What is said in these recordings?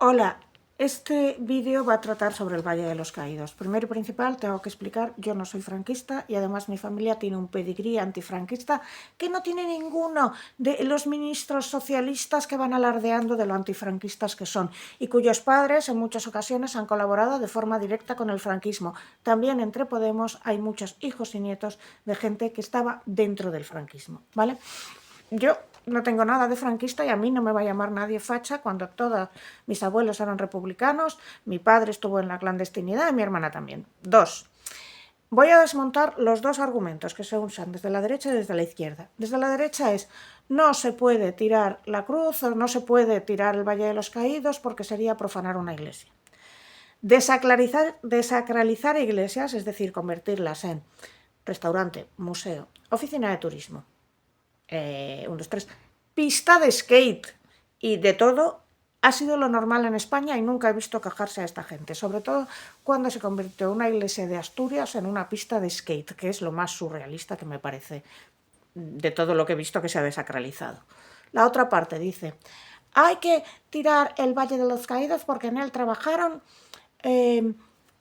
Hola, este vídeo va a tratar sobre el Valle de los Caídos. Primero y principal, tengo que explicar, yo no soy franquista y además mi familia tiene un pedigrí antifranquista que no tiene ninguno de los ministros socialistas que van alardeando de lo antifranquistas que son y cuyos padres en muchas ocasiones han colaborado de forma directa con el franquismo. También entre Podemos hay muchos hijos y nietos de gente que estaba dentro del franquismo, ¿vale? Yo no tengo nada de franquista y a mí no me va a llamar nadie facha cuando todos mis abuelos eran republicanos, mi padre estuvo en la clandestinidad y mi hermana también. Dos, voy a desmontar los dos argumentos que se usan desde la derecha y desde la izquierda. Desde la derecha es, no se puede tirar la cruz o no se puede tirar el Valle de los Caídos porque sería profanar una iglesia. Desacralizar iglesias, es decir, convertirlas en restaurante, museo, oficina de turismo, pista de skate y de todo, ha sido lo normal en España y nunca he visto quejarse a esta gente, sobre todo cuando se convirtió una iglesia de Asturias en una pista de skate, que es lo más surrealista que me parece de todo lo que he visto que se ha desacralizado. La otra parte dice, hay que tirar el Valle de los Caídos porque en él trabajaron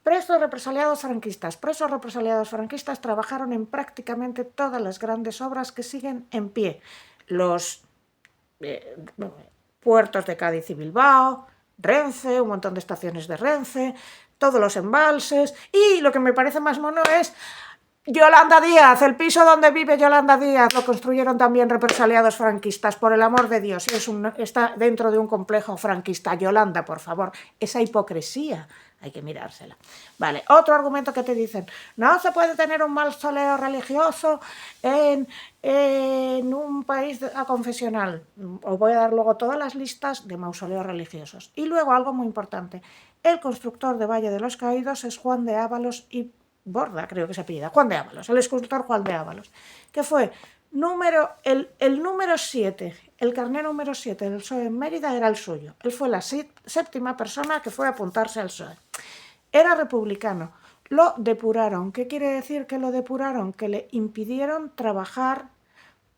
presos represaliados franquistas. Presos represaliados franquistas trabajaron en prácticamente todas las grandes obras que siguen en pie. Los puertos de Cádiz y Bilbao, Renfe, un montón de estaciones de Renfe, todos los embalses, y lo que me parece más mono es Yolanda Díaz, el piso donde vive Yolanda Díaz lo construyeron también represaliados franquistas, por el amor de Dios, está dentro de un complejo franquista. Yolanda, por favor, esa hipocresía hay que mirársela. Vale, otro argumento que te dicen, no se puede tener un mausoleo religioso en un país aconfesional. Os voy a dar luego todas las listas de mausoleos religiosos. Y luego algo muy importante, el constructor de Valle de los Caídos es Juan de Ábalos y Borda, creo que se apellida, Juan de Ábalos, el escultor Juan de Ábalos, que fue el número 7, el carné número 7 del PSOE en Mérida era el suyo. Él fue la séptima persona que fue a apuntarse al PSOE. Era republicano. Lo depuraron. ¿Qué quiere decir que lo depuraron? Que le impidieron trabajar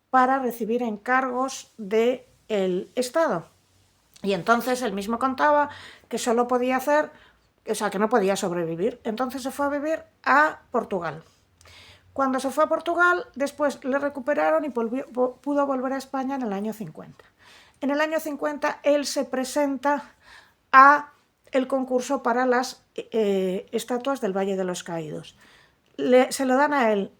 para recibir encargos del Estado. Y entonces él mismo contaba que solo podía hacer, o sea, que no podía sobrevivir. Entonces se fue a vivir a Portugal. Cuando se fue a Portugal, después le recuperaron y pudo volver a España en el año 50. En el año 50 él se presenta a el concurso para las estatuas del Valle de los Caídos. Se lo dan a él.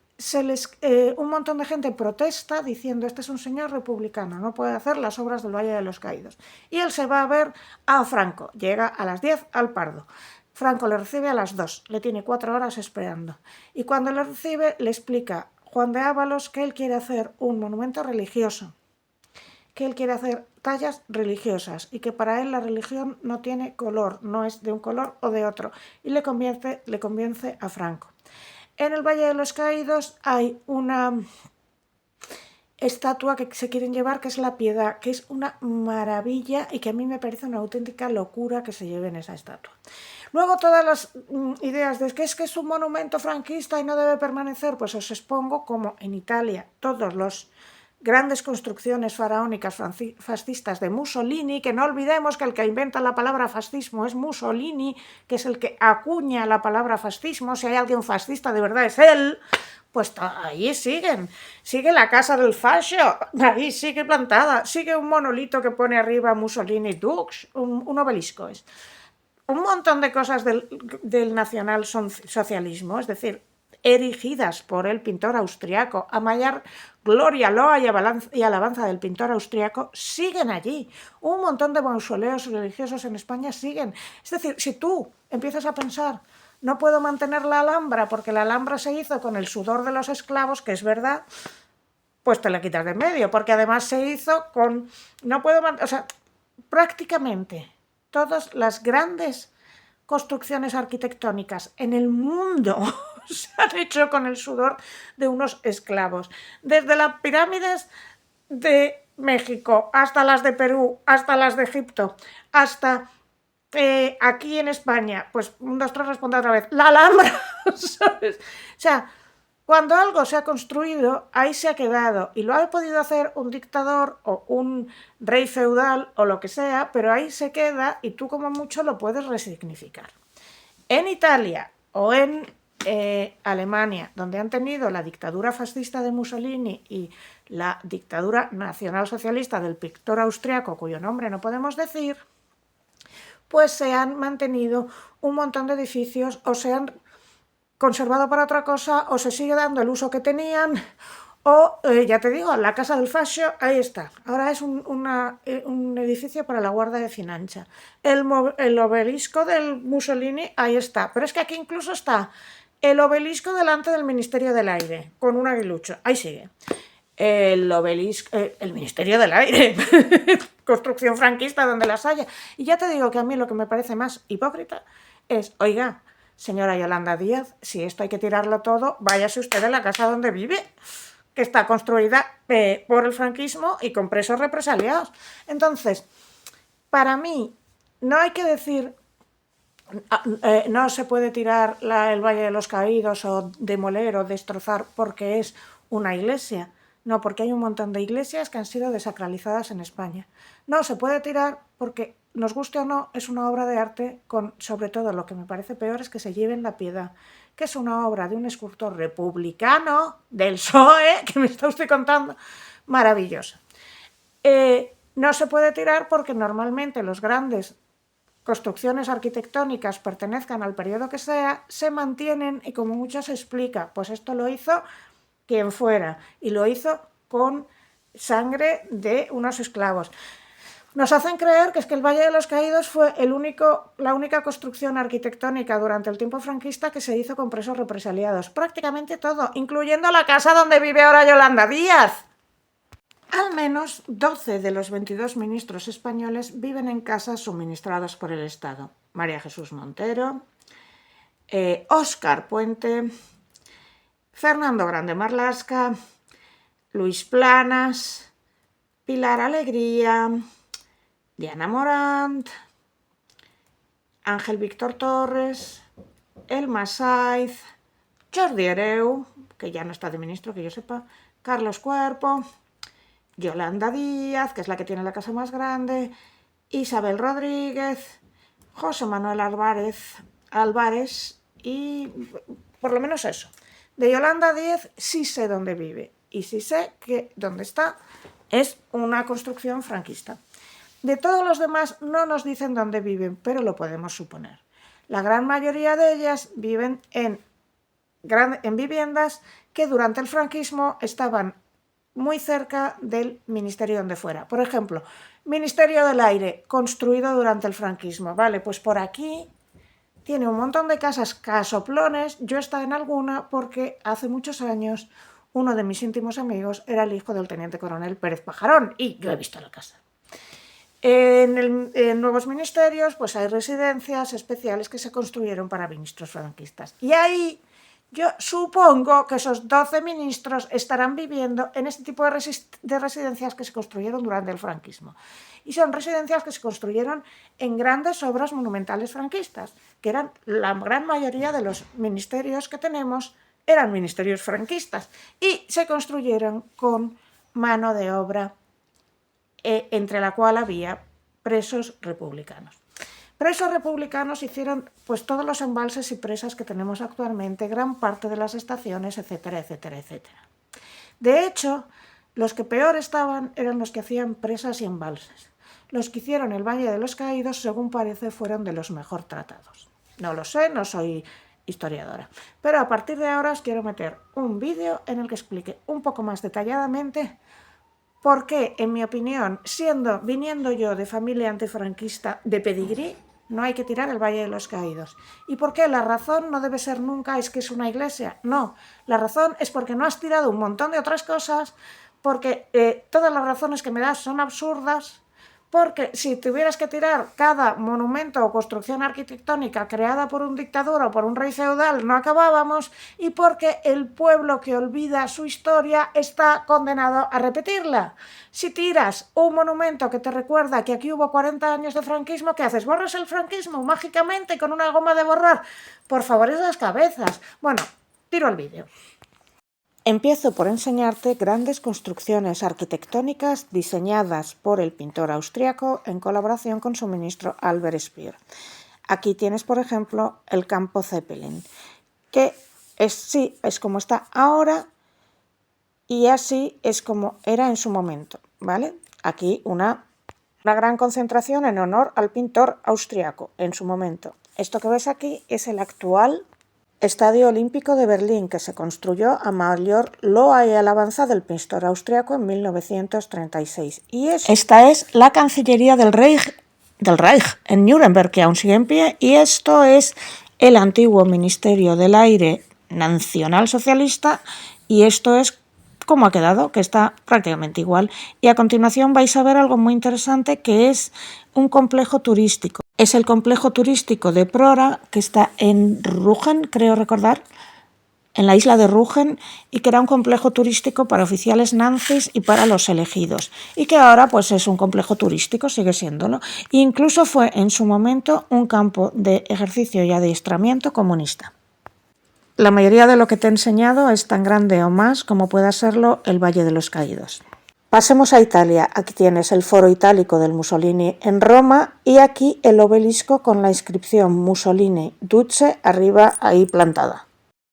Un montón de gente protesta diciendo este es un señor republicano, no puede hacer las obras del Valle de los Caídos. Y él se va a ver a Franco, llega a las 10 al Pardo. Franco le recibe a las 2, le tiene 4 horas esperando. Y cuando le recibe, le explica Juan de Ábalos que él quiere hacer un monumento religioso, que él quiere hacer tallas religiosas y que para él la religión no tiene color, no es de un color o de otro. Y le convence a Franco. En el Valle de los Caídos hay una estatua que se quieren llevar, que es la Piedad, que es una maravilla y que a mí me parece una auténtica locura que se lleven esa estatua. Luego todas las ideas de que es un monumento franquista y no debe permanecer, pues os expongo como en Italia todos los grandes construcciones faraónicas fascistas de Mussolini, que no olvidemos que el que inventa la palabra fascismo es Mussolini, que es el que acuña la palabra fascismo. Si hay alguien fascista de verdad es él. Pues ahí sigue la casa del fascio, ahí sigue plantada, sigue un monolito que pone arriba Mussolini Dux, un obelisco es. Un montón de cosas del nacionalsocialismo, es decir, erigidas por el pintor austriaco, a mayor gloria, loa y alabanza del pintor austriaco, siguen allí. Un montón de mausoleos religiosos en España siguen. Es decir, si tú empiezas a pensar, no puedo mantener la Alhambra porque la Alhambra se hizo con el sudor de los esclavos, que es verdad, pues te la quitas de en medio, porque además se hizo con... No puedo mantener... O sea, prácticamente todas las grandes construcciones arquitectónicas en el mundo se han hecho con el sudor de unos esclavos. Desde las pirámides de México hasta las de Perú, hasta las de Egipto, hasta aquí en España, pues 1, 2, 3, responde otra vez, la Alhambra, ¿sabes? O sea, Cuando algo se ha construido, ahí se ha quedado y lo ha podido hacer un dictador o un rey feudal o lo que sea, pero ahí se queda y tú como mucho lo puedes resignificar. En Italia o en Alemania, donde han tenido la dictadura fascista de Mussolini y la dictadura nacionalsocialista del pintor austriaco, cuyo nombre no podemos decir, pues se han mantenido un montón de edificios o se han conservado para otra cosa o se sigue dando el uso que tenían o, ya te digo, la Casa del Fascio, ahí está. Ahora es un edificio para la Guardia de Finanza. El obelisco del Mussolini, ahí está. Pero es que aquí incluso está el obelisco delante del Ministerio del Aire, con un aguilucho. Ahí sigue. El obelisco, el Ministerio del Aire, construcción franquista donde las haya. Y ya te digo que a mí lo que me parece más hipócrita es, oiga, señora Yolanda Díaz, si esto hay que tirarlo todo, váyase usted a la casa donde vive, que está construida por el franquismo y con presos represaliados. Entonces, para mí, no hay que decir no se puede tirar el Valle de los Caídos o demoler o destrozar porque es una iglesia. No, porque hay un montón de iglesias que han sido desacralizadas en España. No, se puede tirar porque, nos guste o no, es una obra de arte con, sobre todo, lo que me parece peor es que se lleven la piedad, que es una obra de un escultor republicano del PSOE, que me está usted contando, maravillosa. No se puede tirar porque normalmente los grandes construcciones arquitectónicas pertenezcan al periodo que sea, se mantienen y como mucho se explica, pues esto lo hizo quien fuera y lo hizo con sangre de unos esclavos. Nos hacen creer que es que el Valle de los Caídos fue la única construcción arquitectónica durante el tiempo franquista que se hizo con presos represaliados. Prácticamente todo, incluyendo la casa donde vive ahora Yolanda Díaz. Al menos 12 de los 22 ministros españoles viven en casas suministradas por el Estado. María Jesús Montero, Óscar Puente, Fernando Grande Marlasca, Luis Planas, Pilar Alegría, Diana Morant, Ángel Víctor Torres, Elma Saiz, Jordi Hereu, que ya no está de ministro, que yo sepa, Carlos Cuerpo, Yolanda Díaz, que es la que tiene la casa más grande, Isabel Rodríguez, José Manuel Álvarez y por lo menos eso. De Yolanda Díaz sí sé dónde vive y sí sé que donde está es una construcción franquista. De todos los demás no nos dicen dónde viven, pero lo podemos suponer. La gran mayoría de ellas viven en viviendas que durante el franquismo estaban muy cerca del ministerio donde fuera. Por ejemplo, Ministerio del Aire, construido durante el franquismo. Vale, pues por aquí tiene un montón de casas casoplones. Yo he estado en alguna porque hace muchos años uno de mis íntimos amigos era el hijo del teniente coronel Pérez Pajarón y yo he visto la casa. En nuevos ministerios pues hay residencias especiales que se construyeron para ministros franquistas. Y ahí yo supongo que esos 12 ministros estarán viviendo en este tipo de residencias que se construyeron durante el franquismo. Y son residencias que se construyeron en grandes obras monumentales franquistas, que eran la gran mayoría de los ministerios que tenemos, eran ministerios franquistas, y se construyeron con mano de obra entre la cual había presos republicanos. Presos republicanos hicieron pues todos los embalses y presas que tenemos actualmente, gran parte de las estaciones, etcétera, etcétera, etcétera. De hecho, los que peor estaban eran los que hacían presas y embalses. Los que hicieron el Valle de los Caídos, según parece, fueron de los mejor tratados. No lo sé, no soy historiadora. Pero a partir de ahora os quiero meter un vídeo en el que explique un poco más detalladamente por qué, en mi opinión, viniendo yo de familia antifranquista de pedigrí, no hay que tirar el Valle de los Caídos. ¿Y por qué? La razón no debe ser nunca es que es una iglesia. No, la razón es porque no has tirado un montón de otras cosas, porque todas las razones que me das son absurdas, porque si tuvieras que tirar cada monumento o construcción arquitectónica creada por un dictador o por un rey feudal no acabábamos, y porque el pueblo que olvida su historia está condenado a repetirla. Si tiras un monumento que te recuerda que aquí hubo 40 años de franquismo, ¿qué haces? ¿Borras el franquismo mágicamente con una goma de borrar? Por favor, esas cabezas. Bueno, tiro el vídeo. Empiezo por enseñarte grandes construcciones arquitectónicas diseñadas por el pintor austriaco en colaboración con su ministro Albert Speer. Aquí tienes, por ejemplo, el campo Zeppelin, que es como está ahora y así es como era en su momento, ¿vale? Aquí una gran concentración en honor al pintor austriaco en su momento. Esto que ves aquí es el actual Estadio Olímpico de Berlín, que se construyó a mayor loa y alabanza del pintor austriaco en 1936. Y esta es la Cancillería del Reich en Nuremberg, que aún sigue en pie, y esto es el antiguo Ministerio del Aire nacionalsocialista, y esto es como ha quedado, que está prácticamente igual. Y a continuación vais a ver algo muy interesante, que es un complejo turístico. Es el complejo turístico de Prora, que está en Rügen, creo recordar, en la isla de Rügen, y que era un complejo turístico para oficiales nazis y para los elegidos, y que ahora pues es un complejo turístico, sigue siéndolo. E incluso fue en su momento un campo de ejercicio y adiestramiento comunista. La mayoría de lo que te he enseñado es tan grande o más como pueda serlo el Valle de los Caídos. Pasemos a Italia. Aquí tienes el Foro Itálico del Mussolini en Roma y aquí el obelisco con la inscripción Mussolini Duce arriba ahí plantada.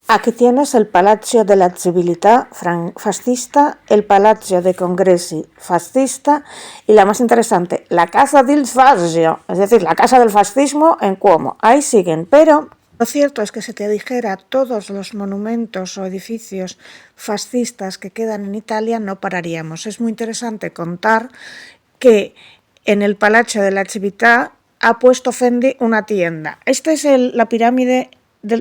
Aquí tienes el Palazzo della Civiltà fascista, el Palazzo dei Congressi fascista y la más interesante, la Casa del Fascio, es decir, la Casa del Fascismo en Cuomo. Ahí siguen, pero lo cierto es que si te dijera todos los monumentos o edificios fascistas que quedan en Italia, no pararíamos. Es muy interesante contar que en el Palazzo della Civiltà ha puesto Fendi una tienda. Esta es la pirámide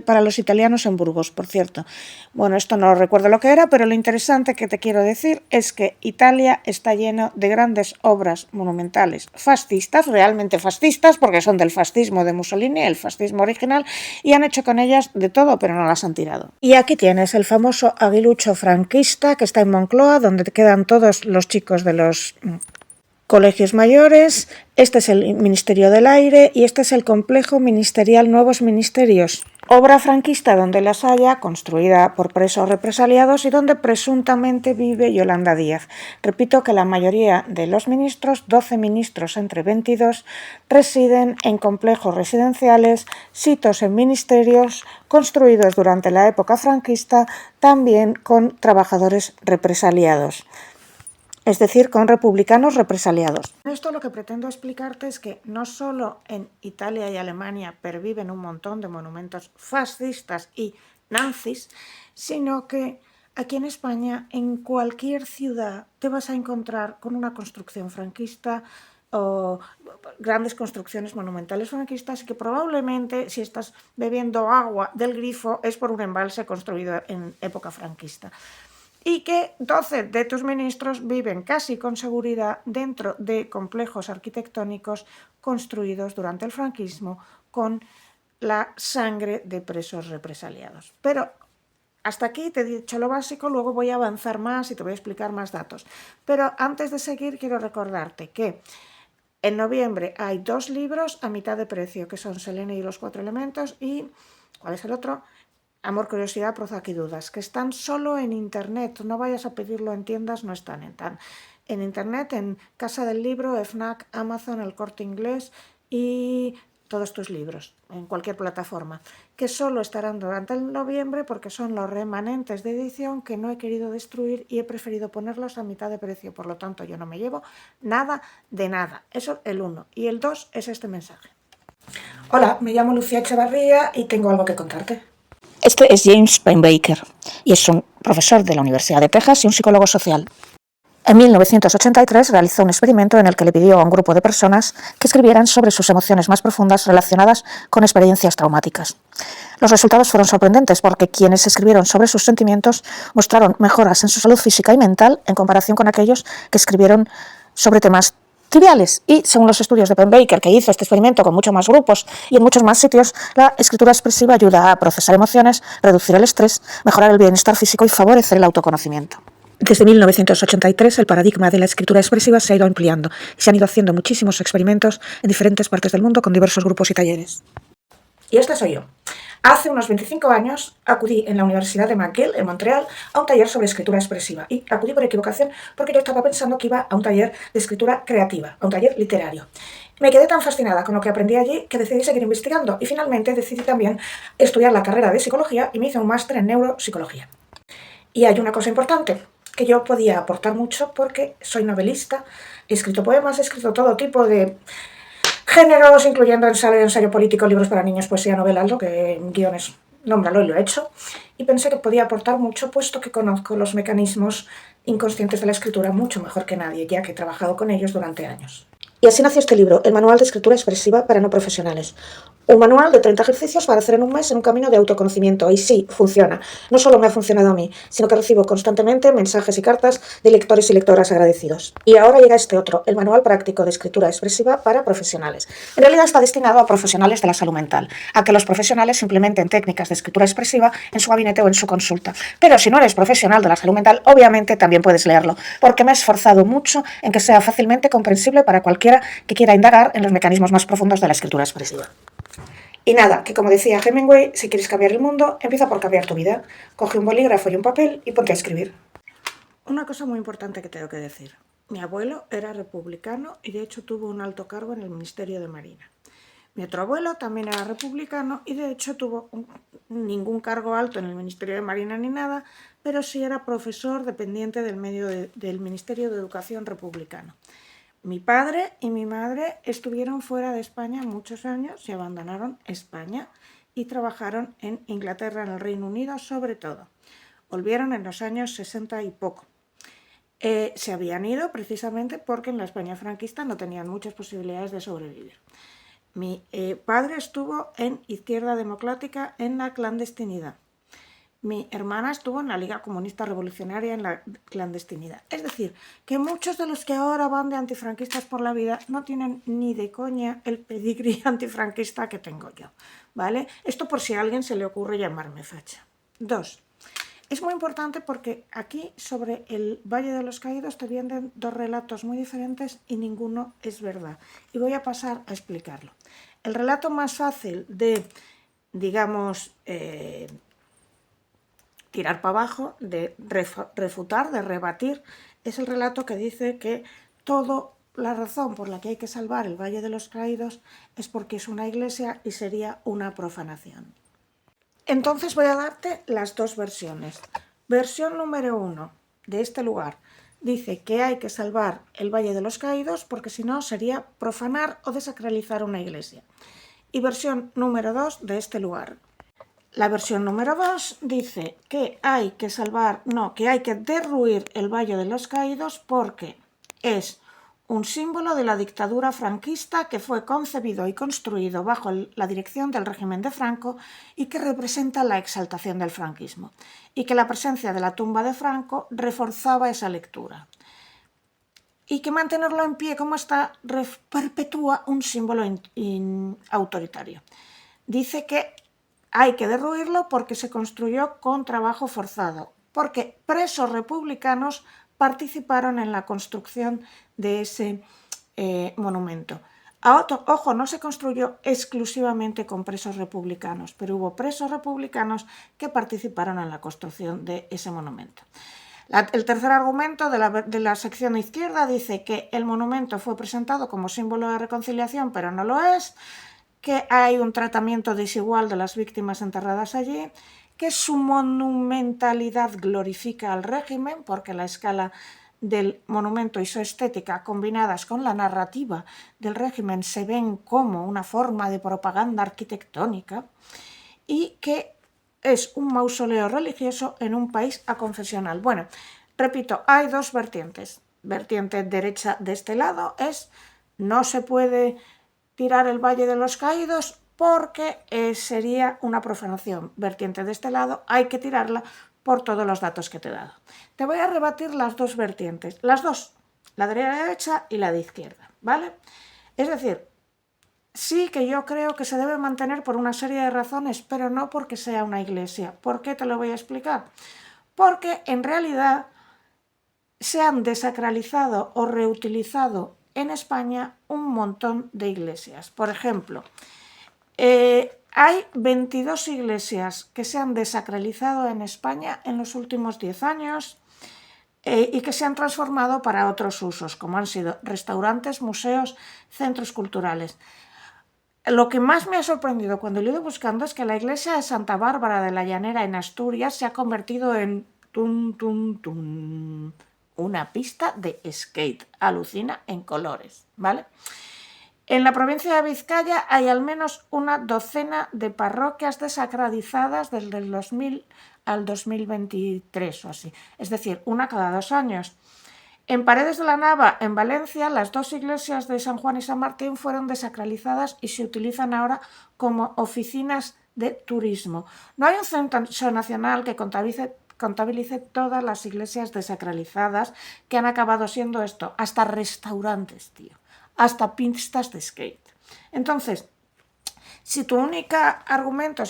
para los italianos en Burgos, por cierto. Bueno, esto no recuerdo lo que era, pero lo interesante que te quiero decir es que Italia está lleno de grandes obras monumentales fascistas, realmente fascistas, porque son del fascismo de Mussolini, el fascismo original, y han hecho con ellas de todo, pero no las han tirado. Y aquí tienes el famoso aguilucho franquista que está en Moncloa, donde te quedan todos los chicos de los colegios mayores. Este es el Ministerio del Aire y este es el complejo ministerial Nuevos Ministerios. Obra franquista donde las haya, construida por presos represaliados y donde presuntamente vive Yolanda Díaz. Repito que la mayoría de los ministros, 12 ministros entre 22, residen en complejos residenciales, sitos en ministerios, construidos durante la época franquista, también con trabajadores represaliados. Es decir, con republicanos represaliados. Esto lo que pretendo explicarte es que no solo en Italia y Alemania perviven un montón de monumentos fascistas y nazis, sino que aquí en España, en cualquier ciudad, te vas a encontrar con una construcción franquista o grandes construcciones monumentales franquistas que probablemente, si estás bebiendo agua del grifo, es por un embalse construido en época franquista. Y que 12 de tus ministros viven casi con seguridad dentro de complejos arquitectónicos construidos durante el franquismo con la sangre de presos represaliados. Pero hasta aquí te he dicho lo básico, luego voy a avanzar más y te voy a explicar más datos. Pero antes de seguir quiero recordarte que en noviembre hay 2 libros a mitad de precio, que son Selene y los 4 elementos y, ¿cuál es el otro?, Amor, curiosidad, Prozac y dudas, que están solo en internet. No vayas a pedirlo en tiendas, no están en internet, en Casa del Libro, FNAC, Amazon, El Corte Inglés y todos tus libros, en cualquier plataforma, que solo estarán durante el noviembre porque son los remanentes de edición que no he querido destruir y he preferido ponerlos a mitad de precio. Por lo tanto, yo no me llevo nada de nada. Eso el 1. Y el 2 es este mensaje. Hola, me llamo Lucía Echevarría y tengo algo que contarte. Este es James Pennebaker y es un profesor de la Universidad de Texas y un psicólogo social. En 1983 realizó un experimento en el que le pidió a un grupo de personas que escribieran sobre sus emociones más profundas relacionadas con experiencias traumáticas. Los resultados fueron sorprendentes porque quienes escribieron sobre sus sentimientos mostraron mejoras en su salud física y mental en comparación con aquellos que escribieron sobre temas triviales. Y según los estudios de Pennebaker, que hizo este experimento con muchos más grupos y en muchos más sitios, la escritura expresiva ayuda a procesar emociones, reducir el estrés, mejorar el bienestar físico y favorecer el autoconocimiento. Desde 1983 el paradigma de la escritura expresiva se ha ido ampliando y se han ido haciendo muchísimos experimentos en diferentes partes del mundo con diversos grupos y talleres. Y esta soy yo. Hace unos 25 años acudí en la Universidad de McGill, en Montreal, a un taller sobre escritura expresiva. Y acudí por equivocación porque yo estaba pensando que iba a un taller de escritura creativa, a un taller literario. Me quedé tan fascinada con lo que aprendí allí que decidí seguir investigando y finalmente decidí también estudiar la carrera de psicología y me hice un máster en neuropsicología. Y hay una cosa importante, que yo podía aportar mucho porque soy novelista, he escrito poemas, he escrito todo tipo de géneros, incluyendo ensayo político, libros para niños, poesía, novelas, lo que guiones, nómbralo, y lo he hecho. Y pensé que podía aportar mucho, puesto que conozco los mecanismos inconscientes de la escritura mucho mejor que nadie, ya que he trabajado con ellos durante años. Y así nació este libro, el Manual de Escritura Expresiva para no profesionales. Un manual de 30 ejercicios para hacer en un mes en un camino de autoconocimiento. Y sí, funciona. No solo me ha funcionado a mí, sino que recibo constantemente mensajes y cartas de lectores y lectoras agradecidos. Y ahora llega este otro, el Manual Práctico de Escritura Expresiva para profesionales. En realidad está destinado a profesionales de la salud mental, a que los profesionales implementen técnicas de escritura expresiva en su gabinete o en su consulta. Pero si no eres profesional de la salud mental, obviamente también puedes leerlo, porque me he esforzado mucho en que sea fácilmente comprensible para cualquiera que quiera indagar en los mecanismos más profundos de la escritura expresiva. Y nada, que como decía Hemingway, si quieres cambiar el mundo, empieza por cambiar tu vida. Coge un bolígrafo y un papel y ponte a escribir. Una cosa muy importante que tengo que decir. Mi abuelo era republicano y de hecho tuvo un alto cargo en el Ministerio de Marina. Mi otro abuelo también era republicano y de hecho tuvo ningún cargo alto en el Ministerio de Marina ni nada, pero sí era profesor dependiente del Ministerio de Educación republicano. Mi padre y mi madre estuvieron fuera de España muchos años y abandonaron España y trabajaron en Inglaterra, en el Reino Unido sobre todo. Volvieron en los años 60 y poco. Se habían ido precisamente porque en la España franquista no tenían muchas posibilidades de sobrevivir. Mi padre estuvo en Izquierda Democrática en la clandestinidad. Mi hermana estuvo en la Liga Comunista Revolucionaria en la clandestinidad. Es decir, que muchos de los que ahora van de antifranquistas por la vida no tienen ni de coña el pedigrí antifranquista que tengo yo, ¿vale? Esto por si a alguien se le ocurre llamarme facha. 2. Es muy importante porque aquí sobre el Valle de los Caídos te vienen dos relatos muy diferentes y ninguno es verdad. Y voy a pasar a explicarlo. El relato más fácil de, digamos, tirar para abajo, de refutar, de rebatir, es el relato que dice que toda la razón por la que hay que salvar el Valle de los Caídos es porque es una iglesia y sería una profanación. Entonces voy a darte las dos versiones. Versión número 1 de este lugar dice que hay que salvar el Valle de los Caídos porque si no sería profanar o desacralizar una iglesia. Y versión número 2 de este lugar. La versión número 2 dice que hay que que hay que derruir el Valle de los Caídos porque es un símbolo de la dictadura franquista que fue concebido y construido bajo la dirección del régimen de Franco y que representa la exaltación del franquismo, y que la presencia de la tumba de Franco reforzaba esa lectura. Y que mantenerlo en pie como está perpetúa un símbolo autoritario. Dice que hay que derruirlo porque se construyó con trabajo forzado, porque presos republicanos participaron en la construcción de ese monumento. Ojo, no se construyó exclusivamente con presos republicanos, pero hubo presos republicanos que participaron en la construcción de ese monumento. El tercer argumento de la sección izquierda dice que el monumento fue presentado como símbolo de reconciliación, pero no lo es, que hay un tratamiento desigual de las víctimas enterradas allí, que su monumentalidad glorifica al régimen, porque la escala del monumento y su estética combinadas con la narrativa del régimen se ven como una forma de propaganda arquitectónica, y que es un mausoleo religioso en un país aconfesional. Bueno, repito, hay dos vertientes. Vertiente derecha de este lado es no se puede tirar el Valle de los Caídos porque sería una profanación. Vertiente de este lado, hay que tirarla por todos los datos que te he dado. Te voy a rebatir las dos vertientes, las dos, la de derecha y la de izquierda, ¿vale? Es decir, sí que yo creo que se debe mantener por una serie de razones, pero no porque sea una iglesia. ¿Por qué? Te lo voy a explicar. Porque en realidad se han desacralizado o reutilizado en España un montón de iglesias. Por ejemplo, Hay 22 iglesias que se han desacralizado en España en los últimos 10 años y que se han transformado para otros usos, como han sido restaurantes, museos, centros culturales. Lo que más me ha sorprendido cuando lo he ido buscando es que la iglesia de Santa Bárbara de la Llanera en Asturias se ha convertido en una pista de skate. Alucina en colores, ¿vale? En la provincia de Vizcaya hay al menos una docena de parroquias desacralizadas desde el 2000 al 2023 o así, es decir, una cada 2 años. En Paredes de la Nava, en Valencia, las 2 iglesias de San Juan y San Martín fueron desacralizadas y se utilizan ahora como oficinas de turismo. No hay un censo nacional que contabilice todas las iglesias desacralizadas que han acabado siendo esto, hasta restaurantes, tío, hasta pistas de skate. Entonces, si tu único argumento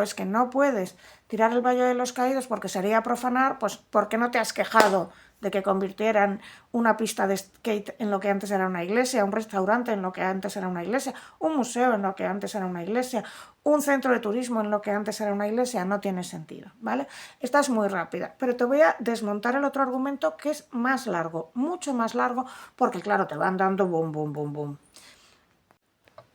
es que no puedes tirar el Valle de los Caídos porque sería profanar, pues ¿por qué no te has quejado de que convirtieran una pista de skate en lo que antes era una iglesia, un restaurante en lo que antes era una iglesia, un museo en lo que antes era una iglesia, un centro de turismo en lo que antes era una iglesia? No tiene sentido, ¿vale? Esta es muy rápida, pero te voy a desmontar el otro argumento que es más largo, mucho más largo, porque claro, te van dando boom, boom, boom, boom.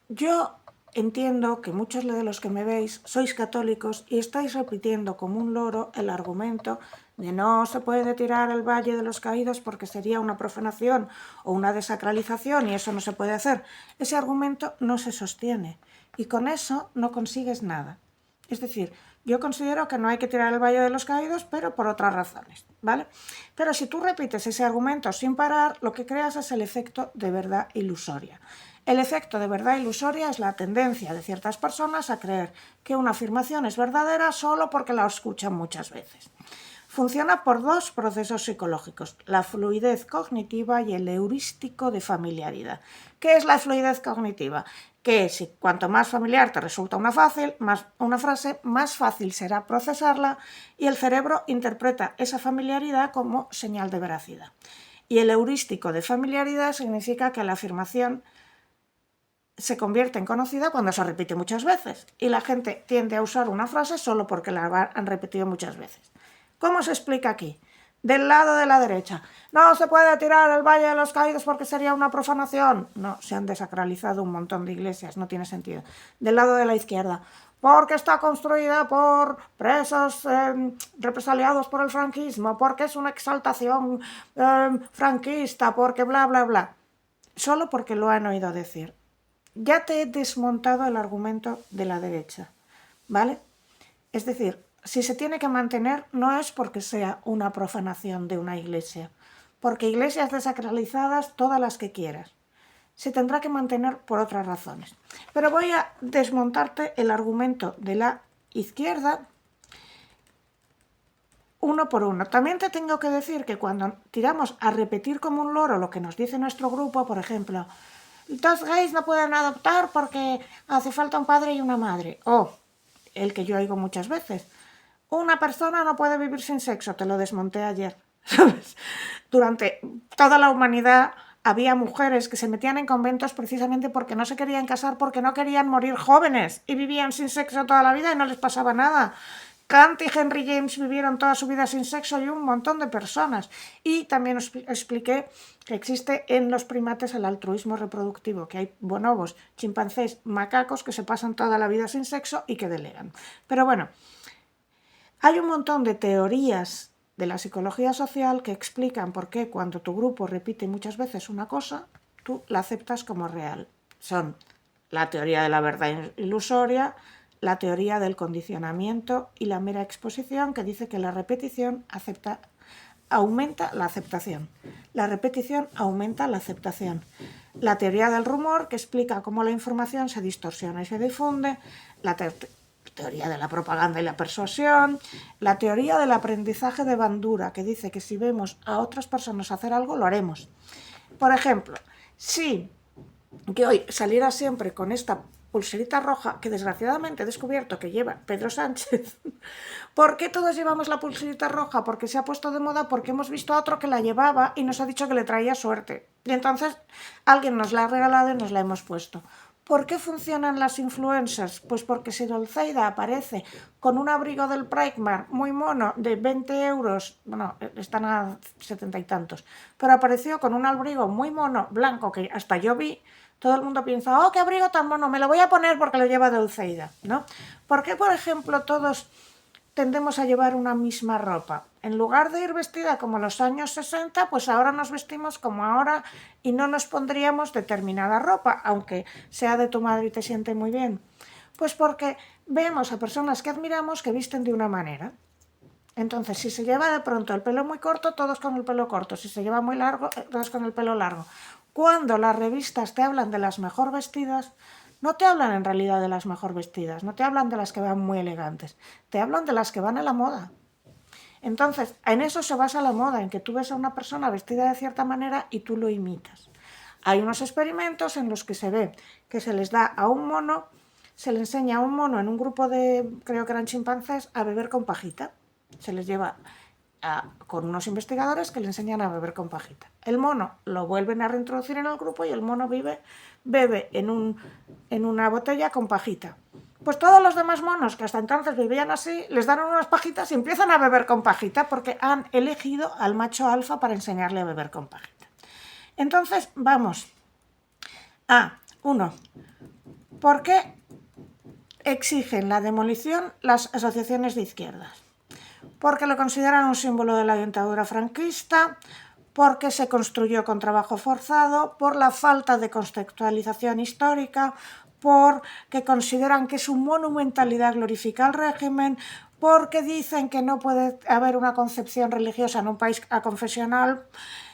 Yo entiendo que muchos de los que me veis sois católicos y estáis repitiendo como un loro el argumento de no se puede tirar el Valle de los Caídos porque sería una profanación o una desacralización y eso no se puede hacer. Ese argumento no se sostiene y con eso no consigues nada. Es decir, yo considero que no hay que tirar el Valle de los Caídos, pero por otras razones, ¿vale? Pero si tú repites ese argumento sin parar, lo que creas es el efecto de verdad ilusoria. El efecto de verdad ilusoria es la tendencia de ciertas personas a creer que una afirmación es verdadera solo porque la escuchan muchas veces. Funciona por 2 procesos psicológicos, la fluidez cognitiva y el heurístico de familiaridad. ¿Qué es la fluidez cognitiva? Que si cuanto más familiar te resulta una frase, más fácil será procesarla y el cerebro interpreta esa familiaridad como señal de veracidad. Y el heurístico de familiaridad significa que la afirmación se convierte en conocida cuando se repite muchas veces y la gente tiende a usar una frase solo porque la han repetido muchas veces. ¿Cómo se explica aquí? Del lado de la derecha, no se puede tirar el Valle de los Caídos porque sería una profanación. No, se han desacralizado un montón de iglesias, no tiene sentido. Del lado de la izquierda, porque está construida por presos represaliados por el franquismo, porque es una exaltación franquista, porque bla, bla, bla. Solo porque lo han oído decir. Ya te he desmontado el argumento de la derecha, ¿vale? Es decir, si se tiene que mantener no es porque sea una profanación de una iglesia, porque iglesias desacralizadas, todas las que quieras. Se tendrá que mantener por otras razones. Pero voy a desmontarte el argumento de la izquierda uno por uno. También te tengo que decir que cuando tiramos a repetir como un loro lo que nos dice nuestro grupo, por ejemplo, los gays no pueden adoptar porque hace falta un padre y una madre. O, el que yo oigo muchas veces, una persona no puede vivir sin sexo. Te lo desmonté ayer, ¿sabes? Durante toda la humanidad había mujeres que se metían en conventos precisamente porque no se querían casar, porque no querían morir jóvenes y vivían sin sexo toda la vida y no les pasaba nada. Kant y Henry James vivieron toda su vida sin sexo y un montón de personas. Y también os expliqué que existe en los primates el altruismo reproductivo, que hay bonobos, chimpancés, macacos que se pasan toda la vida sin sexo y que delegan. Pero bueno, hay un montón de teorías de la psicología social que explican por qué cuando tu grupo repite muchas veces una cosa, tú la aceptas como real. Son la teoría de la verdad ilusoria, la teoría del condicionamiento y la mera exposición, que dice que la repetición aumenta la aceptación. La repetición aumenta la aceptación. La teoría del rumor, que explica cómo la información se distorsiona y se difunde. La teoría de la propaganda y la persuasión. La teoría del aprendizaje de Bandura, que dice que si vemos a otras personas hacer algo, lo haremos. Por ejemplo, si que hoy saliera siempre con esta pulserita roja que desgraciadamente he descubierto que lleva Pedro Sánchez. ¿Por qué todos llevamos la pulserita roja? Porque se ha puesto de moda, porque hemos visto a otro que la llevaba y nos ha dicho que le traía suerte. Y entonces alguien nos la ha regalado y nos la hemos puesto. ¿Por qué funcionan las influencers? Pues porque si Dolceida aparece con un abrigo del Primark muy mono de 20 euros, bueno, están a 70 y tantos, pero apareció con un abrigo muy mono, blanco, que hasta yo vi, todo el mundo piensa, oh, qué abrigo tan mono, me lo voy a poner porque lo lleva Dolceida, ¿no? ¿Por qué, por ejemplo, todos tendemos a llevar una misma ropa? En lugar de ir vestida como los años 60, pues ahora nos vestimos como ahora y no nos pondríamos determinada ropa, aunque sea de tu madre y te siente muy bien. Pues porque vemos a personas que admiramos que visten de una manera. Entonces, si se lleva de pronto el pelo muy corto, todos con el pelo corto. Si se lleva muy largo, todos con el pelo largo. Cuando las revistas te hablan de las mejor vestidas, no te hablan en realidad de las mejor vestidas, no te hablan de las que van muy elegantes, te hablan de las que van a la moda. Entonces, en eso se basa la moda, en que tú ves a una persona vestida de cierta manera y tú lo imitas. Hay unos experimentos en los que se ve que se les da a un mono, se le enseña a un mono en un grupo de, creo que eran chimpancés, a beber con pajita. Se les lleva con unos investigadores que le enseñan a beber con pajita. El mono lo vuelven a reintroducir en el grupo y el mono bebe en una botella con pajita. Pues todos los demás monos que hasta entonces vivían así, les dan unas pajitas y empiezan a beber con pajita porque han elegido al macho alfa para enseñarle a beber con pajita. Entonces, vamos a, uno, ¿por qué exigen la demolición las asociaciones de izquierdas? Porque lo consideran un símbolo de la dictadura franquista, porque se construyó con trabajo forzado, por la falta de contextualización histórica, porque consideran que su monumentalidad glorifica al régimen, porque dicen que no puede haber una concepción religiosa en un país aconfesional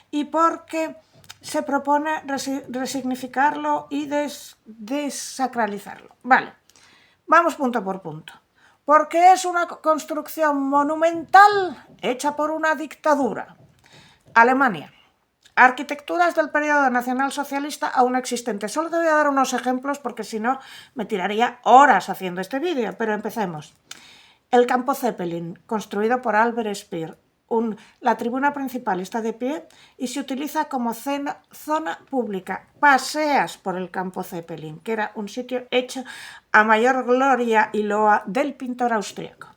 y porque se propone resignificarlo y desacralizarlo. Vale, vamos punto por punto. Porque es una construcción monumental hecha por una dictadura. Alemania. Arquitecturas del periodo nacionalsocialista aún existentes. Solo te voy a dar unos ejemplos porque si no me tiraría horas haciendo este vídeo, pero empecemos. El campo Zeppelin, construido por Albert Speer. La tribuna principal está de pie y se utiliza como zona pública. Paseas por el campo Zeppelin, que era un sitio hecho a mayor gloria y loa del pintor austríaco.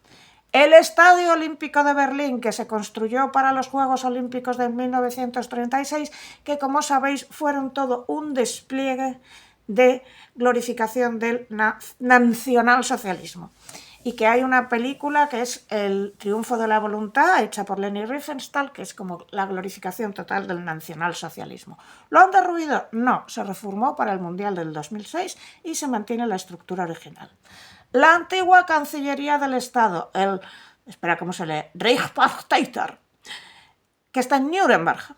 El Estadio Olímpico de Berlín, que se construyó para los Juegos Olímpicos de 1936, que como sabéis fueron todo un despliegue de glorificación del nacionalsocialismo. Y que hay una película que es El triunfo de la voluntad, hecha por Leni Riefenstahl, que es como la glorificación total del nacionalsocialismo. ¿Lo han derruido? No, se reformó para el Mundial del 2006 y se mantiene la estructura original. La antigua Cancillería del Estado, ¿cómo se lee? Reichsparteitag, que está en Nuremberg,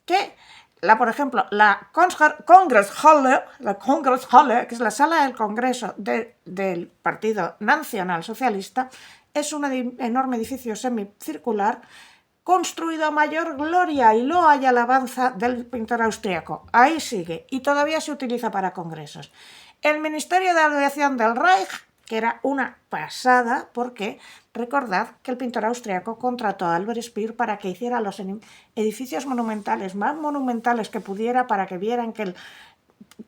que por ejemplo, la Congresshalle, que es la sala del Congreso del Partido Nacional Socialista, es un enorme edificio semicircular construido a mayor gloria y loa y alabanza del pintor austríaco. Ahí sigue y todavía se utiliza para congresos. El Ministerio de Aviación del Reich, que era una pasada, porque recordad que el pintor austríaco contrató a Albert Speer para que hiciera los edificios monumentales más monumentales que pudiera para que vieran que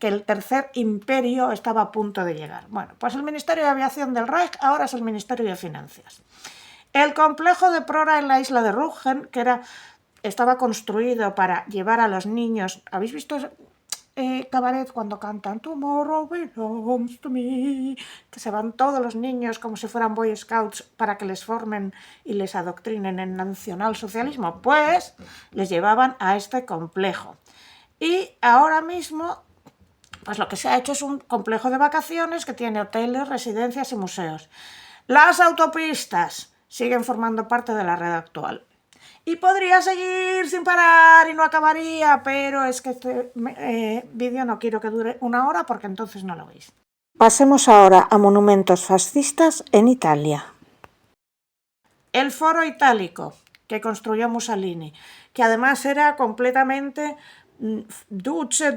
el Tercer Imperio estaba a punto de llegar. Bueno, pues el Ministerio de Aviación del Reich ahora es el Ministerio de Finanzas. El complejo de Prora en la isla de Rügen, que estaba construido para llevar a los niños. ¿Habéis visto cabaret cuando cantan Tomorrow belongs to me? Que se van todos los niños como si fueran Boy Scouts para que les formen y les adoctrinen en nacionalsocialismo. Pues les llevaban a este complejo. Y ahora mismo, pues lo que se ha hecho es un complejo de vacaciones que tiene hoteles, residencias y museos. Las autopistas siguen formando parte de la red actual. Y podría seguir sin parar y no acabaría, pero es que este vídeo no quiero que dure una hora porque entonces no lo veis. Pasemos ahora a monumentos fascistas en Italia. El Foro Itálico, que construyó Mussolini, que además era completamente duce,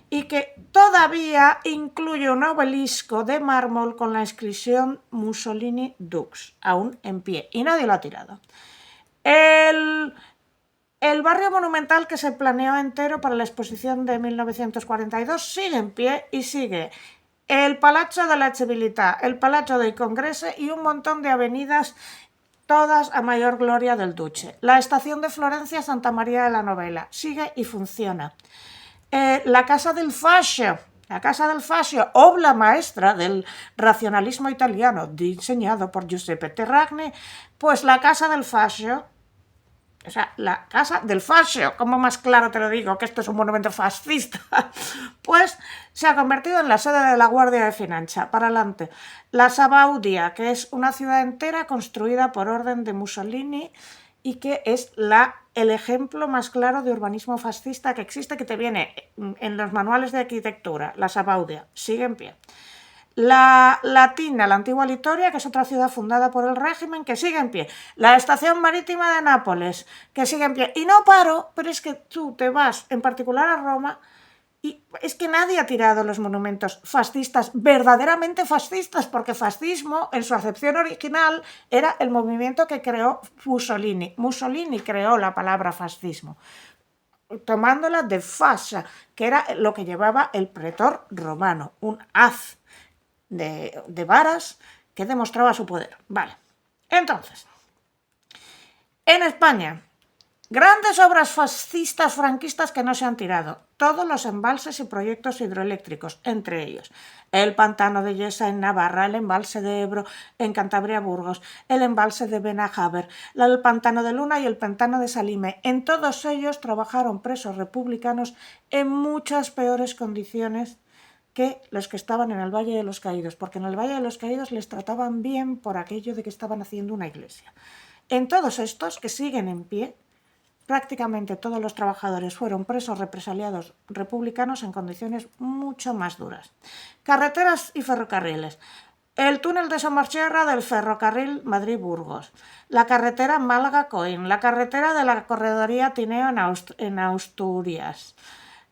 y que todavía incluye un obelisco de mármol con la inscripción Mussolini Dux, aún en pie, y nadie lo ha tirado. El El barrio monumental que se planeó entero para la exposición de 1942 sigue en pie y sigue el Palazzo de la Civiltà, el Palazzo del Congreso y un montón de avenidas, todas a mayor gloria del Duce. La estación de Florencia Santa María de la Novella sigue y funciona. La Casa del Fascio, obra maestra del racionalismo italiano, diseñado por Giuseppe Terragni, pues la Casa del Fascio, o sea, la Casa del Fascio, como más claro te lo digo, que esto es un monumento fascista, pues se ha convertido en la sede de la Guardia de Finanza. Para adelante. La Sabaudia, que es una ciudad entera construida por orden de Mussolini y que es el ejemplo más claro de urbanismo fascista que existe, que te viene en los manuales de arquitectura. La Sabaudia sigue en pie. La Latina, la antigua Litoria, que es otra ciudad fundada por el régimen, que sigue en pie. La estación marítima de Nápoles, que sigue en pie. Y no paro, pero es que tú te vas en particular a Roma y es que nadie ha tirado los monumentos fascistas, verdaderamente fascistas, porque fascismo, en su acepción original, era el movimiento que creó Mussolini. Mussolini creó la palabra fascismo, tomándola de fascia, que era lo que llevaba el pretor romano, un haz de varas que demostraba su poder. Vale. Entonces, en España, grandes obras fascistas franquistas que no se han tirado. Todos los embalses y proyectos hidroeléctricos, entre ellos el pantano de Yesa en Navarra, el embalse de Ebro en Cantabria-Burgos, el embalse de Benajáver, el pantano de Luna y el pantano de Salime. En todos ellos trabajaron presos republicanos en muchas peores condiciones que los que estaban en el Valle de los Caídos, porque en el Valle de los Caídos les trataban bien por aquello de que estaban haciendo una iglesia. En todos estos, que siguen en pie, prácticamente todos los trabajadores fueron presos represaliados republicanos en condiciones mucho más duras. Carreteras y ferrocarriles. El túnel de Somosierra del ferrocarril Madrid-Burgos, la carretera Málaga-Coín, la carretera de la corredoría Tineo en Asturias,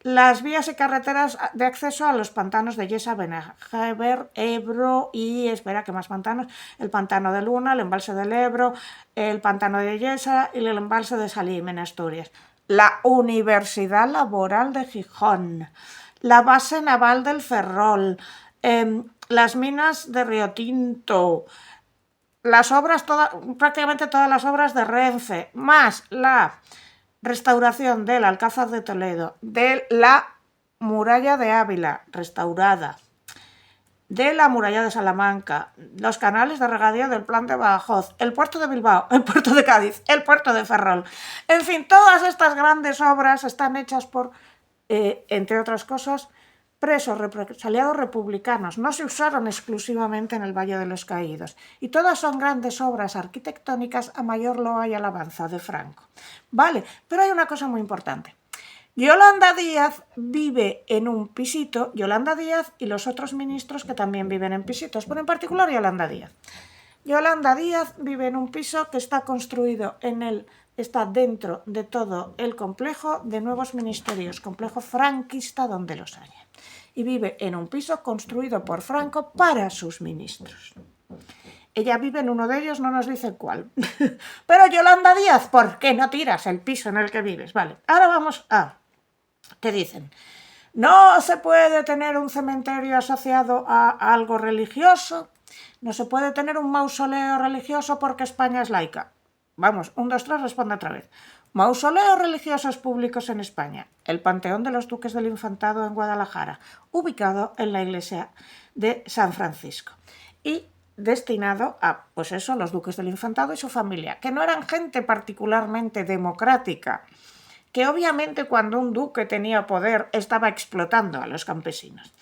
las vías y carreteras de acceso a los pantanos de Yesa, Benajáver, Ebro y, espera, ¿qué más pantanos? El pantano de Luna, el embalse del Ebro, el pantano de Yesa y el embalse de Salim en Asturias. La Universidad Laboral de Gijón, la base naval del Ferrol, las minas de Río Tinto, las obras, prácticamente todas las obras de Renfe, más la restauración del Alcázar de Toledo, de la muralla de Ávila, restaurada, de la muralla de Salamanca, los canales de regadío del Plan de Badajoz, el puerto de Bilbao, el puerto de Cádiz, el puerto de Ferrol. En fin, todas estas grandes obras están hechas por, entre otras cosas, presos represaliados republicanos. No se usaron exclusivamente en el Valle de los Caídos. Y todas son grandes obras arquitectónicas a mayor loa y alabanza de Franco. Vale, pero hay una cosa muy importante. Yolanda Díaz vive en un pisito, Yolanda Díaz y los otros ministros que también viven en pisitos, pero en particular Yolanda Díaz. Yolanda Díaz vive en un piso que está construido está dentro de todo el complejo de nuevos ministerios, complejo franquista donde los haya. Y vive en un piso construido por Franco para sus ministros. Ella vive en uno de ellos, no nos dice cuál. Pero Yolanda Díaz, ¿por qué no tiras el piso en el que vives? Vale, ahora vamos a... ¿Qué dicen? No se puede tener un cementerio asociado a algo religioso, no se puede tener un mausoleo religioso porque España es laica. Vamos, 1, 2, 3, responde otra vez. Mausoleos religiosos públicos en España. El Panteón de los Duques del Infantado en Guadalajara, ubicado en la iglesia de San Francisco. Y destinado a, pues eso, los Duques del Infantado y su familia, que no eran gente particularmente democrática, que obviamente cuando un duque tenía poder estaba explotando a los campesinos.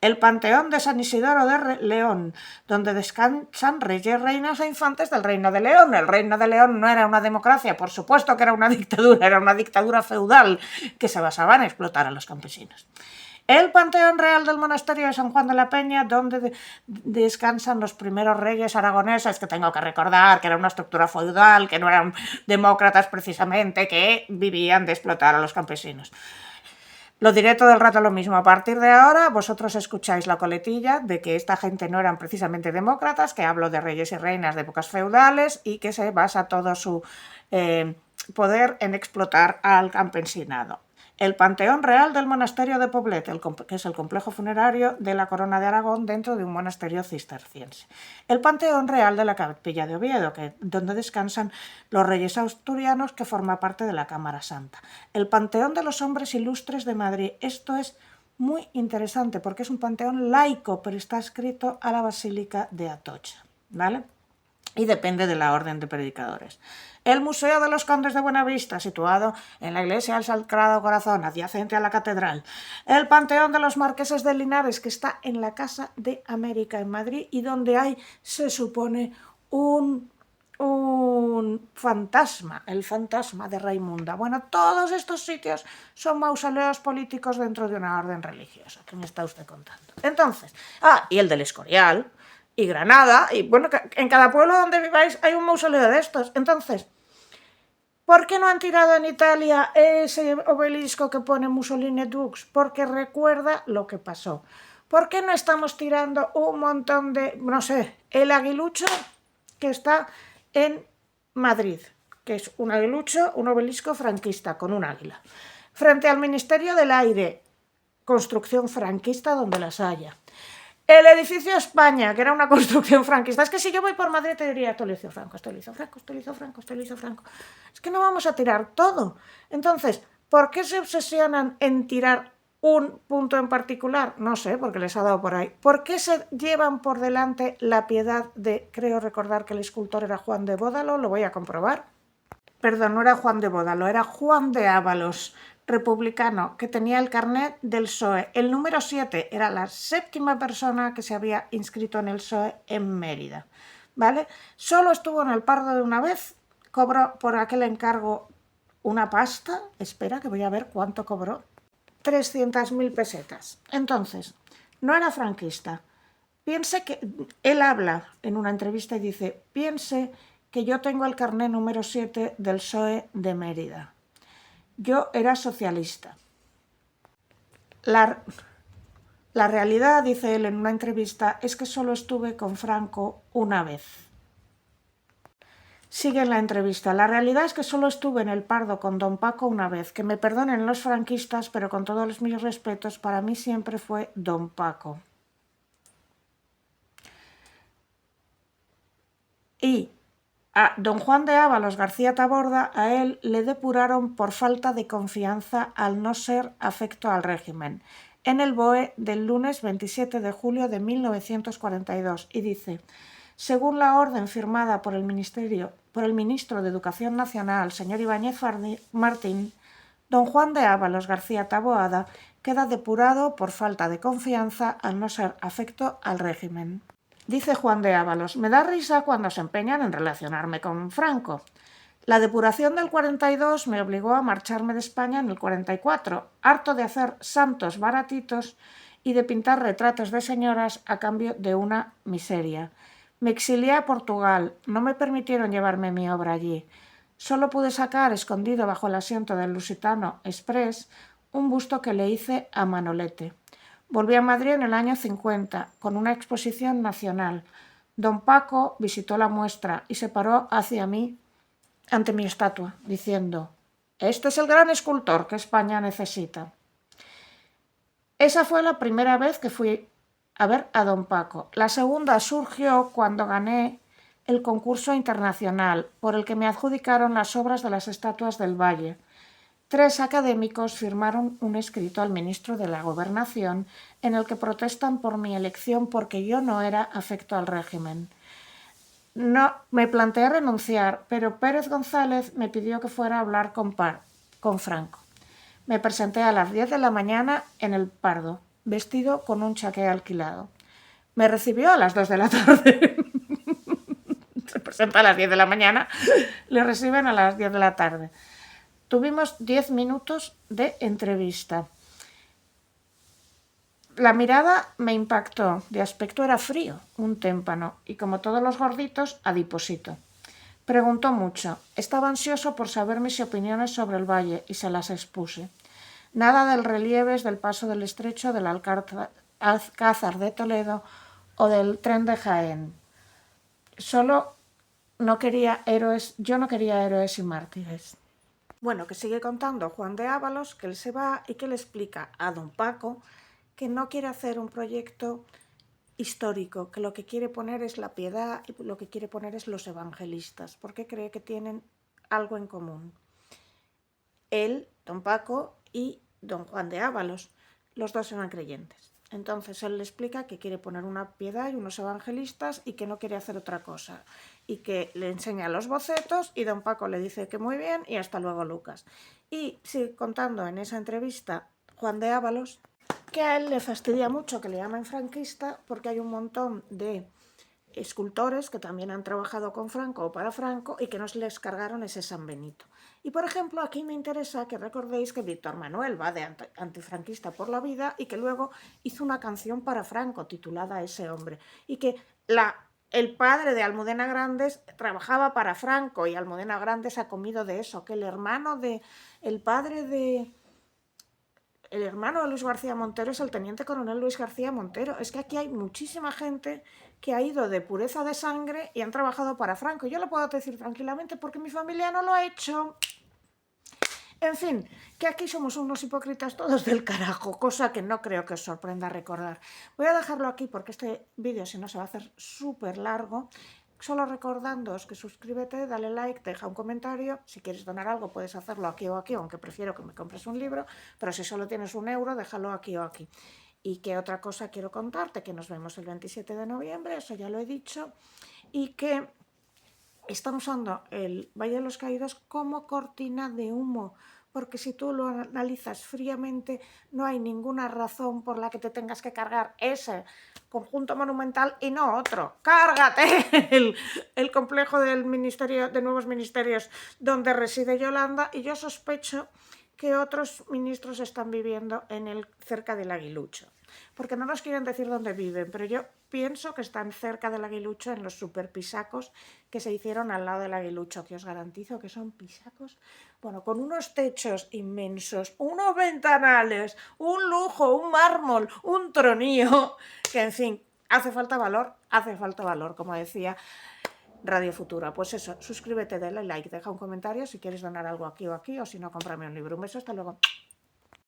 El Panteón de San Isidoro de León, donde descansan reyes, reinas e infantes del Reino de León. El Reino de León no era una democracia, por supuesto que era una dictadura feudal que se basaba en explotar a los campesinos. El Panteón Real del Monasterio de San Juan de la Peña, donde descansan los primeros reyes aragoneses, que tengo que recordar que era una estructura feudal, que no eran demócratas precisamente, que vivían de explotar a los campesinos. Lo diré todo el rato lo mismo. A partir de ahora, vosotros escucháis la coletilla de que esta gente no eran precisamente demócratas, que hablo de reyes y reinas de épocas feudales y que se basa todo su poder en explotar al campesinado. El Panteón Real del Monasterio de Poblet, que es el complejo funerario de la Corona de Aragón dentro de un monasterio cisterciense. El Panteón Real de la Capilla de Oviedo, donde descansan los reyes asturianos, que forma parte de la Cámara Santa. El Panteón de los Hombres Ilustres de Madrid. Esto es muy interesante porque es un panteón laico, pero está adscrito a la Basílica de Atocha, ¿vale? Y depende de la Orden de Predicadores. El Museo de los Condes de Buenavista, situado en la Iglesia del Sagrado Corazón, adyacente a la Catedral. El Panteón de los Marqueses de Linares, que está en la Casa de América en Madrid y donde hay, se supone, un fantasma, el fantasma de Raimunda. Bueno, todos estos sitios son mausoleos políticos dentro de una orden religiosa. ¿Qué me está usted contando? Entonces, y el del Escorial, y Granada, y bueno, en cada pueblo donde viváis hay un mausoleo de estos. Entonces, ¿por qué no han tirado en Italia ese obelisco que pone Mussolini Dux? Porque recuerda lo que pasó. ¿Por qué no estamos tirando un montón de, no sé, el aguilucho que está en Madrid, que es un aguilucho, un obelisco franquista con un águila? Frente al Ministerio del Aire, construcción franquista donde las haya. El edificio España, que era una construcción franquista. Es que si yo voy por Madrid te diría, esto lo hizo Franco, esto lo hizo Franco, esto lo hizo Franco, esto lo hizo Franco. Es que no vamos a tirar todo. Entonces, ¿por qué se obsesionan en tirar un punto en particular? No sé, porque les ha dado por ahí. ¿Por qué se llevan por delante la piedad de, creo recordar que el escultor era Juan de Bódalo? Lo voy a comprobar. Perdón, no era Juan de Bódalo, era Juan de Ábalos, republicano, que tenía el carnet del PSOE. El número 7 era la 7ª persona que se había inscrito en el PSOE en Mérida, ¿vale? Solo estuvo en el Pardo de una vez, cobró por aquel encargo una pasta, espera que voy a ver cuánto cobró, 300.000 pesetas. Entonces, no era franquista. Piense que, él habla en una entrevista y dice, piense que yo tengo el carnet número 7 del PSOE de Mérida. Yo era socialista. La realidad, dice él en una entrevista, es que solo estuve con Franco una vez. Sigue en la entrevista. La realidad es que solo estuve en el Pardo con don Paco una vez. Que me perdonen los franquistas, pero con todos mis respetos, para mí siempre fue don Paco. Y a don Juan de Ábalos García Taborda, a él le depuraron por falta de confianza al no ser afecto al régimen, en el BOE del lunes 27 de julio de 1942, y dice, según la orden firmada por el ministro de Educación Nacional, señor Ibáñez Martín, don Juan de Ábalos García Taboada queda depurado por falta de confianza al no ser afecto al régimen. Dice Juan de Ábalos, me da risa cuando se empeñan en relacionarme con Franco. La depuración del 42 me obligó a marcharme de España en el 44, harto de hacer santos baratitos y de pintar retratos de señoras a cambio de una miseria. Me exilié a Portugal, no me permitieron llevarme mi obra allí. Solo pude sacar, escondido bajo el asiento del Lusitano Express, un busto que le hice a Manolete. Volví a Madrid en el año 50, con una exposición nacional. Don Paco visitó la muestra y se paró hacia mí, ante mi estatua, diciendo, «Este es el gran escultor que España necesita». Esa fue la primera vez que fui a ver a don Paco. La segunda surgió cuando gané el concurso internacional, por el que me adjudicaron las obras de las estatuas del Valle. 3 académicos firmaron un escrito al ministro de la Gobernación en el que protestan por mi elección porque yo no era afecto al régimen. No, me planteé renunciar, pero Pérez González me pidió que fuera a hablar con Franco. Me presenté a las 10 de la mañana en el Pardo, vestido con un chaqué alquilado. Me recibió a las 2 de la tarde. Se presenta a las 10 de la mañana, le reciben a las 10 de la tarde. Tuvimos 10 minutos de entrevista. La mirada me impactó. De aspecto era frío, un témpano, y como todos los gorditos, adiposito. Preguntó mucho. Estaba ansioso por saber mis opiniones sobre el valle y se las expuse. Nada del relieves del paso del estrecho del Alcázar de Toledo o del tren de Jaén. Yo no quería héroes y mártires. Bueno, que sigue contando Juan de Ábalos, que él se va y que le explica a don Paco que no quiere hacer un proyecto histórico, que lo que quiere poner es la piedad y lo que quiere poner es los evangelistas, porque cree que tienen algo en común. Él, don Paco y don Juan de Ábalos, los dos eran creyentes. Entonces él le explica que quiere poner una piedad y unos evangelistas y que no quiere hacer otra cosa. Y que le enseña los bocetos y don Paco le dice que muy bien y hasta luego Lucas. Y sigue contando en esa entrevista Juan de Ábalos que a él le fastidia mucho que le llamen franquista porque hay un montón de escultores que también han trabajado con Franco o para Franco y que no se les cargaron ese San Benito. Y por ejemplo, aquí me interesa que recordéis que Víctor Manuel va de antifranquista por la vida y que luego hizo una canción para Franco titulada Ese hombre. Y que el padre de Almudena Grandes trabajaba para Franco y Almudena Grandes ha comido de eso, que el hermano el hermano de Luis García Montero es el teniente coronel Luis García Montero. Es que aquí hay muchísima gente que ha ido de pureza de sangre y han trabajado para Franco. Yo lo puedo decir tranquilamente porque mi familia no lo ha hecho. En fin, que aquí somos unos hipócritas todos del carajo, cosa que no creo que os sorprenda recordar. Voy a dejarlo aquí porque este vídeo, si no, se va a hacer súper largo. Solo recordándoos que suscríbete, dale like, deja un comentario. Si quieres donar algo puedes hacerlo aquí o aquí, aunque prefiero que me compres un libro, pero si solo tienes €1, déjalo aquí o aquí. Y que otra cosa quiero contarte, que nos vemos el 27 de noviembre, eso ya lo he dicho, y que están usando el Valle de los Caídos como cortina de humo, porque si tú lo analizas fríamente no hay ninguna razón por la que te tengas que cargar ese conjunto monumental y no otro. ¡Cárgate el complejo del ministerio, de nuevos ministerios donde reside Yolanda! Y yo sospecho que otros ministros están viviendo cerca del Aguilucho, porque no nos quieren decir dónde viven, pero yo pienso que están cerca del Aguilucho en los superpisacos que se hicieron al lado del Aguilucho, que os garantizo que son pisacos, bueno, con unos techos inmensos, unos ventanales, un lujo, un mármol, un tronío, que en fin, hace falta valor, como decía Radio Futura. Pues eso, suscríbete, dale like, deja un comentario si quieres donar algo aquí o aquí, o si no, cómprame un libro. Un beso, hasta luego.